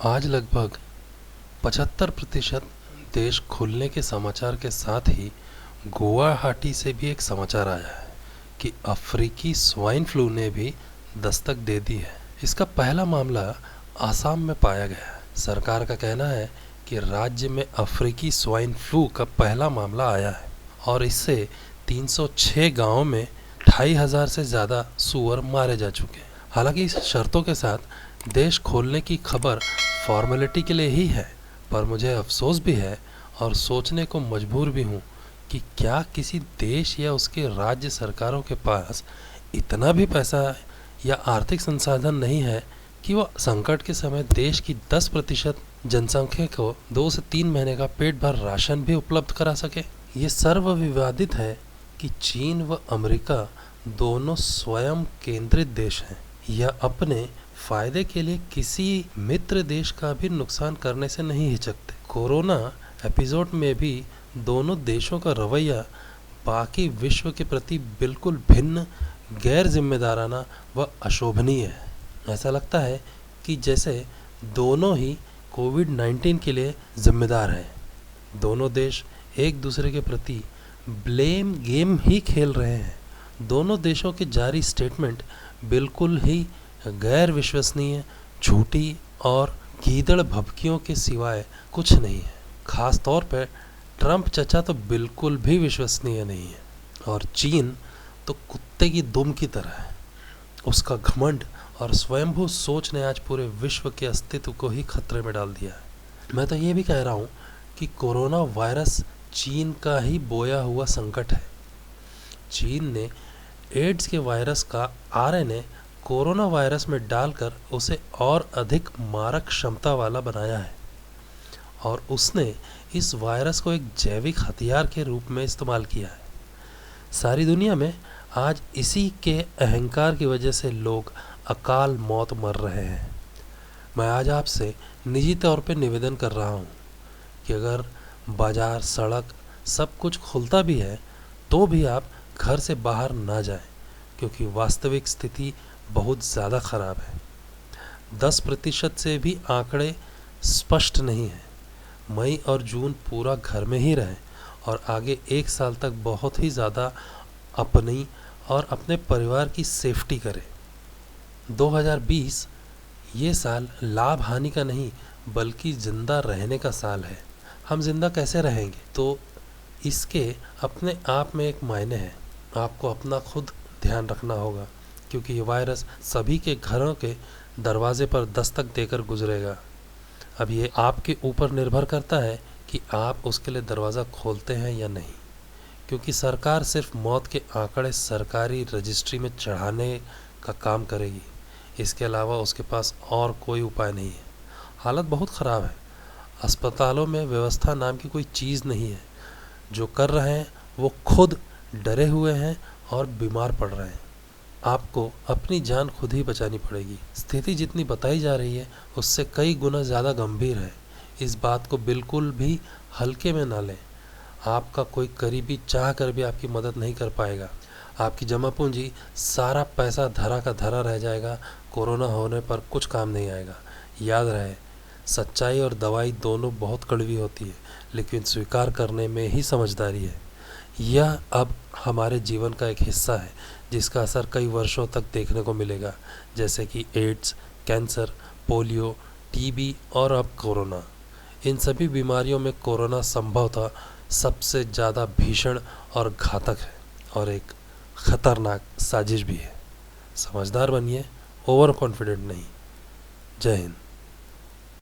आज लगभग 75% देश खुलने के समाचार के साथ ही गुवाहाटी से भी एक समाचार आया है कि अफ्रीकी स्वाइन फ्लू ने भी दस्तक दे दी है। इसका पहला मामला आसाम में पाया गया है। सरकार का कहना है कि राज्य में अफ्रीकी स्वाइन फ्लू का पहला मामला आया है और इससे 306 गांवों में 2500 से ज़्यादा सूअर मारे जा चुके हैं। हालांकि इस शर्तों के साथ देश खोलने की खबर फॉर्मेलिटी के लिए ही है, पर मुझे अफसोस भी है और सोचने को मजबूर भी हूँ कि क्या किसी देश या उसके राज्य सरकारों के पास इतना भी पैसा या आर्थिक संसाधन नहीं है कि वो संकट के समय देश की 10% जनसंख्या को 2 से 3 महीने का पेट भर राशन भी उपलब्ध करा सके। ये सर्वविवादित है कि चीन व अमेरिका दोनों स्वयं केंद्रित देश हैं या अपने फायदे के लिए किसी मित्र देश का भी नुकसान करने से नहीं हिचकते। कोरोना एपिसोड में भी दोनों देशों का रवैया बाकी विश्व के प्रति बिल्कुल भिन्न, गैर जिम्मेदाराना व अशोभनीय है। ऐसा लगता है कि जैसे दोनों ही कोविड-19 के लिए जिम्मेदार हैं। दोनों देश एक दूसरे के प्रति ब्लेम गेम ही खेल रहे हैं। दोनों देशों के जारी स्टेटमेंट बिल्कुल ही गैर विश्वसनीय, झूठी और गीदड़ भभकियों के सिवाय कुछ नहीं है। खास तौर पर ट्रंप चचा तो बिल्कुल भी विश्वसनीय नहीं है और चीन तो कुत्ते की दुम की तरह है। उसका घमंड और स्वयंभू सोच ने आज पूरे विश्व के अस्तित्व को ही खतरे में डाल दिया है। मैं तो ये भी कह रहा हूँ कि कोरोना वायरस चीन का ही बोया हुआ संकट है। चीन ने एड्स के वायरस का आरएनए कोरोना वायरस में डालकर उसे और अधिक मारक क्षमता वाला बनाया है और उसने इस वायरस को एक जैविक हथियार के रूप में इस्तेमाल किया है। सारी दुनिया में आज इसी के अहंकार की वजह से लोग अकाल मौत मर रहे हैं। मैं आज आपसे निजी तौर पे निवेदन कर रहा हूँ कि अगर बाजार, सड़क सब कुछ खुलता भी है तो भी आप घर से बाहर ना जाएं, क्योंकि वास्तविक स्थिति बहुत ज़्यादा ख़राब है। 10% से भी आंकड़े स्पष्ट नहीं हैं। मई और जून पूरा घर में ही रहें और आगे 1 साल तक बहुत ही ज़्यादा अपनी और अपने परिवार की सेफ्टी करें। 2020 ये साल लाभ हानि का नहीं बल्कि ज़िंदा रहने का साल है। हम ज़िंदा कैसे रहेंगे तो इसके अपने आप में एक मायने है। आपको अपना खुद ध्यान रखना होगा, क्योंकि ये वायरस सभी के घरों के दरवाजे पर दस्तक देकर गुजरेगा। अब ये आपके ऊपर निर्भर करता है कि आप उसके लिए दरवाज़ा खोलते हैं या नहीं, क्योंकि सरकार सिर्फ मौत के आंकड़े सरकारी रजिस्ट्री में चढ़ाने का काम करेगी। इसके अलावा उसके पास और कोई उपाय नहीं है। हालत बहुत ख़राब है। अस्पतालों में व्यवस्था नाम की कोई चीज़ नहीं है। जो कर रहे हैं वो खुद डरे हुए हैं और बीमार पड़ रहे हैं। आपको अपनी जान खुद ही बचानी पड़ेगी। स्थिति जितनी बताई जा रही है उससे कई गुना ज़्यादा गंभीर है। इस बात को बिल्कुल भी हल्के में ना लें। आपका कोई करीबी चाह कर भी आपकी मदद नहीं कर पाएगा। आपकी जमा पूंजी सारा पैसा धरा का धरा रह जाएगा। कोरोना होने पर कुछ काम नहीं आएगा। याद रहे, सच्चाई और दवाई दोनों बहुत कड़वी होती है, लेकिन स्वीकार करने में ही समझदारी है। यह अब हमारे जीवन का एक हिस्सा है जिसका असर कई वर्षों तक देखने को मिलेगा, जैसे कि एड्स, कैंसर, पोलियो, टीबी और अब कोरोना। इन सभी बीमारियों में कोरोना संभवतः सबसे ज़्यादा भीषण और घातक है और एक खतरनाक साजिश भी है। समझदार बनिए, ओवर कॉन्फिडेंट नहीं। जय हिंद।